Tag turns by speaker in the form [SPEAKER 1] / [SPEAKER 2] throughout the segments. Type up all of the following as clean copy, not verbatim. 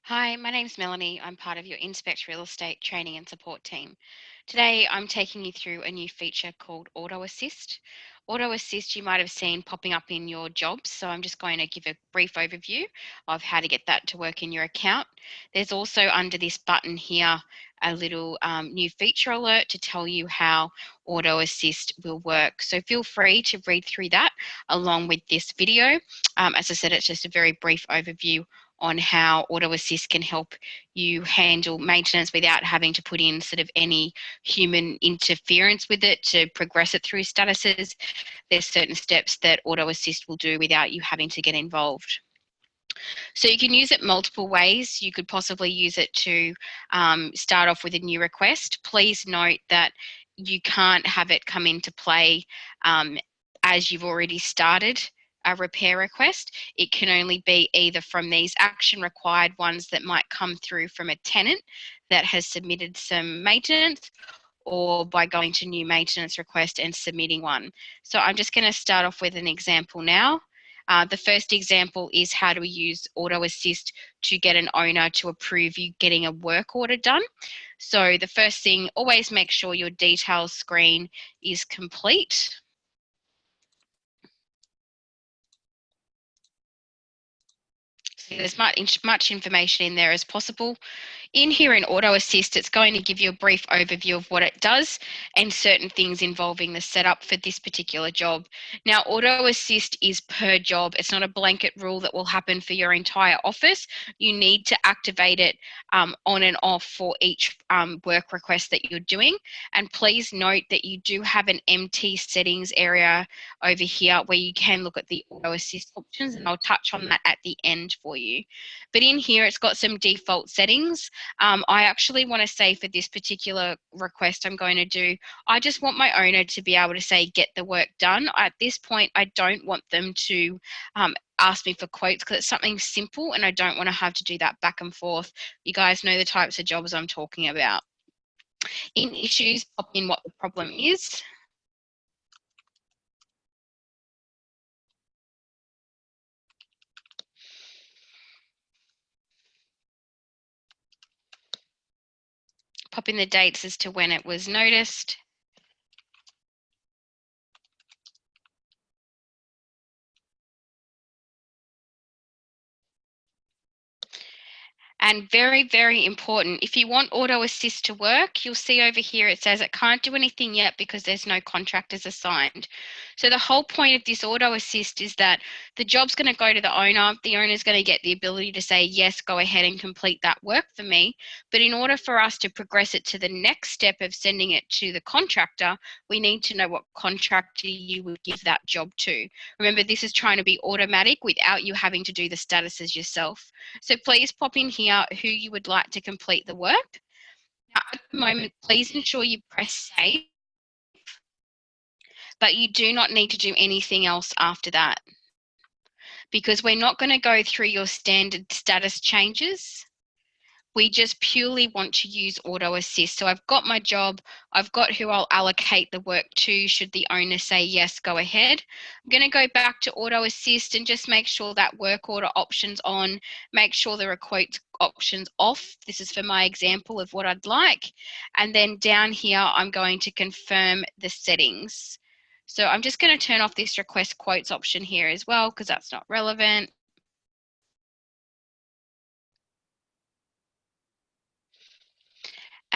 [SPEAKER 1] Hi, my name's Melanie. I'm part of your Inspect Real Estate training and support team. Today, I'm taking you through a new feature called Auto Assist. Auto Assist, you might have seen popping up in your jobs, so I'm just going to give a brief overview of how to get that to work in your account. There's also under this button here a little new feature alert to tell you how Auto Assist will work. So feel free to read through that along with this video. As I said, it's just a very brief overview on how Auto Assist can help you handle maintenance without having to put in sort of any human interference with it to progress it through statuses. There's certain steps that Auto Assist will do without you having to get involved. So you can use it multiple ways. You could possibly use it to start off with a new request. Please note that you can't have it come into play as you've already started a repair request. It can only be either from these action required ones that might come through from a tenant that has submitted some maintenance, or by going to new maintenance request and submitting one. So I'm just going to start off with an example now. The first example is how do we use Auto Assist to get an owner to approve you getting a work order done. So the first thing, always make sure your details screen is complete. So there's much information in there as possible. In here in Auto Assist, it's going to give you a brief overview of what it does and certain things involving the setup for this particular job. Now, Auto Assist is per job. It's not a blanket rule that will happen for your entire office. You need to activate it on and off for each work request that you're doing. And please note that you do have an empty settings area over here where you can look at the Auto Assist options, and I'll touch on that at the end for you. But in here, it's got some default settings. I actually want to say for this particular request I'm going to do, I just want my owner to be able to say, get the work done. At this point, I don't want them to ask me for quotes because it's something simple and I don't want to have to do that back and forth. You guys know the types of jobs I'm talking about. In issues, pop in what the problem is. Pop in the dates as to when it was noticed. And very, very important, if you want Auto Assist to work, you'll see over here it says it can't do anything yet because there's no contractors assigned. So the whole point of this Auto Assist is that the job's going to go to the owner's going to get the ability to say, yes, go ahead and complete that work for me. But in order for us to progress it to the next step of sending it to the contractor, we need to know what contractor you would give that job to. Remember, this is trying to be automatic without you having to do the statuses yourself. So please pop in here who you would like to complete the work. Now, at the moment, please ensure you press save, but you do not need to do anything else after that because we're not going to go through your standard status changes. We just purely want to use Auto Assist. So I've got my job, I've got who I'll allocate the work to should the owner say yes, go ahead. I'm going to go back to Auto Assist and just make sure that work order option's on, make sure there are quotes options off. This is for my example of what I'd like. And then down here, I'm going to confirm the settings. So I'm just going to turn off this request quotes option here as well because that's not relevant.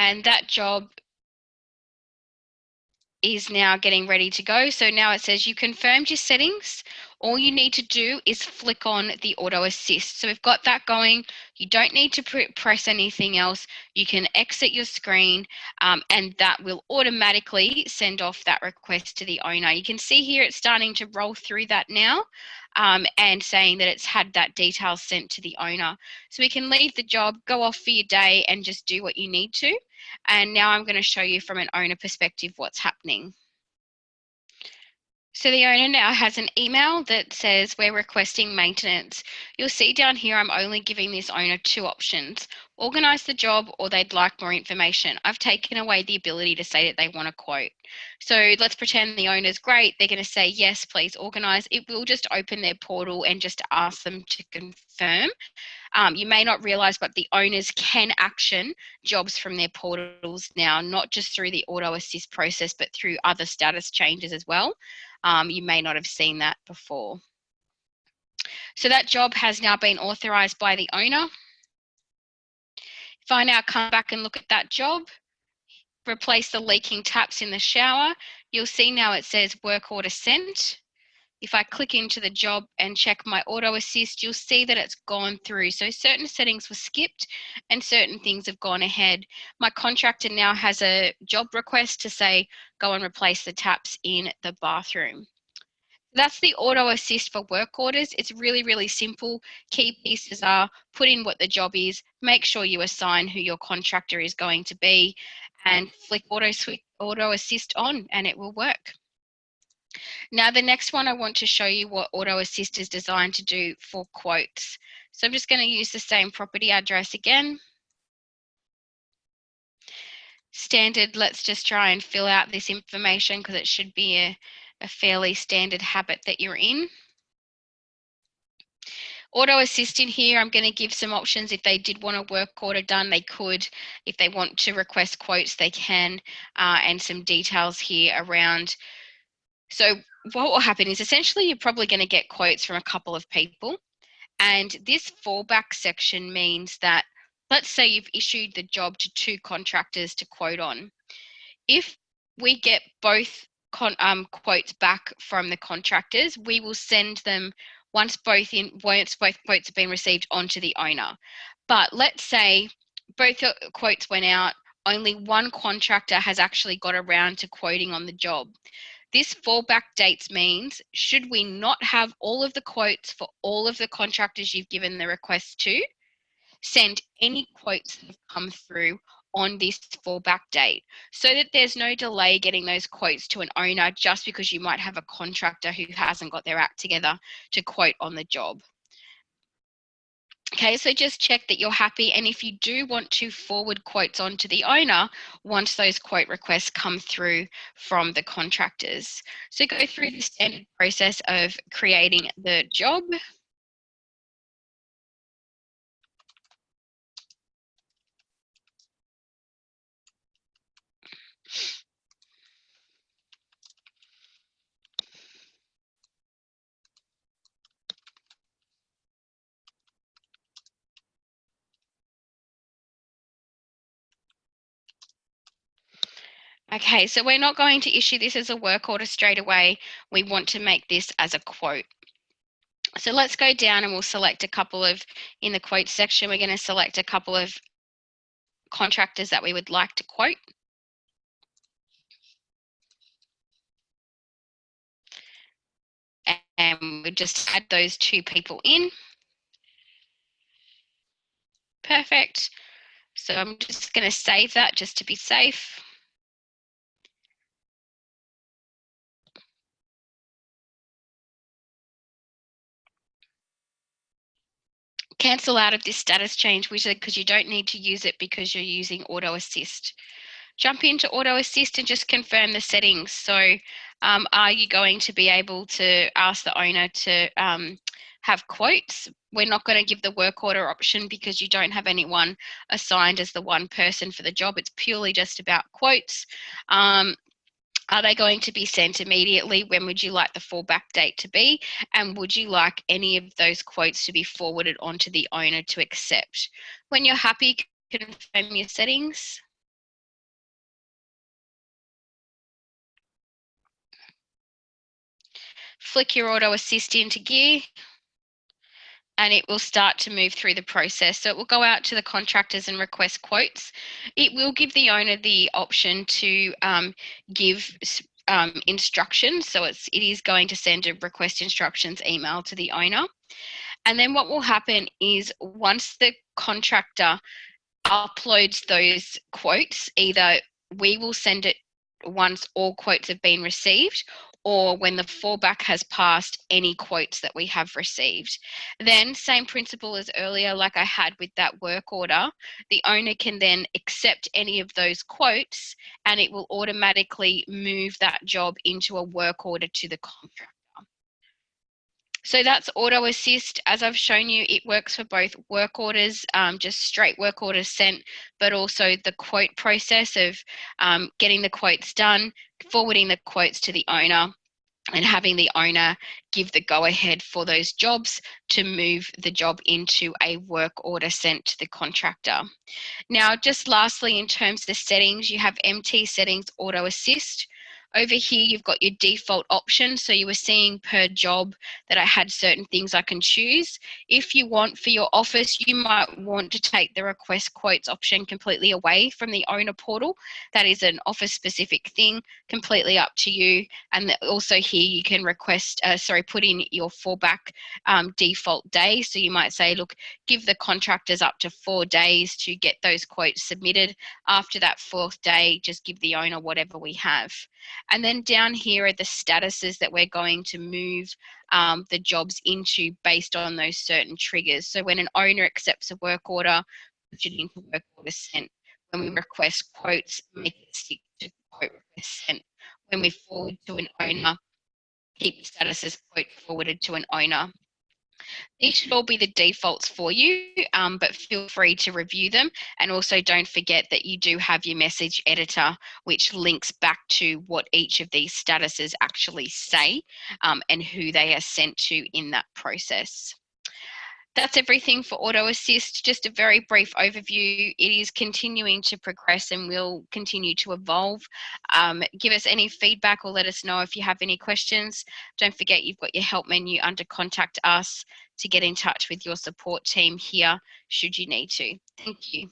[SPEAKER 1] And that job is now getting ready to go. So now it says you confirmed your settings. All you need to do is flick on the Auto Assist. So we've got that going. You don't need to press anything else. You can exit your screen and that will automatically send off that request to the owner. You can see here it's starting to roll through that now and saying that it's had that detail sent to the owner. So we can leave the job, go off for your day and just do what you need to. And now I'm going to show you from an owner perspective what's happening. So the owner now has an email that says we're requesting maintenance. You'll see down here I'm only giving this owner two options: organise the job or they'd like more information. I've taken away the ability to say that they want a quote. So let's pretend the owner's great. They're going to say, yes, please organise. It will just open their portal and just ask them to confirm. You may not realize, but the owners can action jobs from their portals now, not just through the auto assist process, but through other status changes as well. You may not have seen that before. So that job has now been authorized by the owner. If I now come back and look at that job, replace the leaking taps in the shower, you'll see now it says work order sent. If I click into the job and check my auto assist, you'll see that it's gone through. So certain settings were skipped and certain things have gone ahead. My contractor now has a job request to say, go and replace the taps in the bathroom. That's the auto assist for work orders. It's really, really simple. Key pieces are put in what the job is, make sure you assign who your contractor is going to be, and flick auto assist on and it will work. Now the next one, I want to show you what auto assist is designed to do for quotes. So I'm just going to use the same property address again. Standard, let's just try and fill out this information because it should be a fairly standard habit that you're in. Auto assist in here, I'm going to give some options. If they did want a work order done, they could. If they want to request quotes, they can, and some details here around. So what will happen is essentially you're probably going to get quotes from a couple of people. And this fallback section means that, let's say you've issued the job to 2 contractors to quote on. If we get both quotes back from the contractors, we will send them once both quotes have been received onto the owner. But let's say both quotes went out, only one contractor has actually got around to quoting on the job. This fallback dates means, should we not have all of the quotes for all of the contractors you've given the request to, send any quotes that have come through on this fallback date, so that there's no delay getting those quotes to an owner just because you might have a contractor who hasn't got their act together to quote on the job. Okay, so just check that you're happy, and if you do want to forward quotes on to the owner once those quote requests come through from the contractors. So go through the standard process of creating the job. Okay, so we're not going to issue this as a work order straight away. We want to make this as a quote. So let's go down and we'll select a couple of, in the quote section, we're going to select a couple of contractors that we would like to quote. And we'll just add those 2 people in. Perfect. So I'm just going to save that just to be safe. Cancel out of this status change wizard because you don't need to use it because you're using auto assist. Jump into auto assist and just confirm the settings. So are you going to be able to ask the owner to have quotes? We're not going to give the work order option because you don't have anyone assigned as the one person for the job. It's purely just about quotes. Are they going to be sent immediately? When would you like the fallback date to be? And would you like any of those quotes to be forwarded onto the owner to accept? When you're happy, confirm your settings. Flick your auto assist into gear and it will start to move through the process. So it will go out to the contractors and request quotes. It will give the owner the option to give instructions. So it is going to send a request instructions email to the owner. And then what will happen is once the contractor uploads those quotes, either we will send it once all quotes have been received, or when the fallback has passed any quotes that we have received. Then same principle as earlier, like I had with that work order, the owner can then accept any of those quotes and it will automatically move that job into a work order to the contractor. So that's Auto Assist. As I've shown you, it works for both work orders, just straight work orders sent, but also the quote process of getting the quotes done, forwarding the quotes to the owner, and having the owner give the go-ahead for those jobs to move the job into a work order sent to the contractor. Now, just lastly, in terms of settings, you have MT settings, auto assist. Over here, you've got your default options. So you were seeing per job that I had certain things I can choose. If you want for your office, you might want to take the request quotes option completely away from the owner portal. That is an office specific thing, completely up to you. And also here you can request, put in your fallback default day. So you might say, look, give the contractors up to 4 days to get those quotes submitted. After that 4th day, just give the owner whatever we have. And then down here are the statuses that we're going to move the jobs into based on those certain triggers. So when an owner accepts a work order, put it into work order sent. When we request quotes, make it stick to quote request sent. When we forward to an owner, keep the status as quote forwarded to an owner. These should all be the defaults for you, but feel free to review them. And also don't forget that you do have your message editor, which links back to what each of these statuses actually say and who they are sent to in that process. That's everything for Auto Assist. Just a very brief overview. It is continuing to progress and will continue to evolve. Give us any feedback or let us know if you have any questions. Don't forget you've got your help menu under Contact Us to get in touch with your support team here should you need to. Thank you.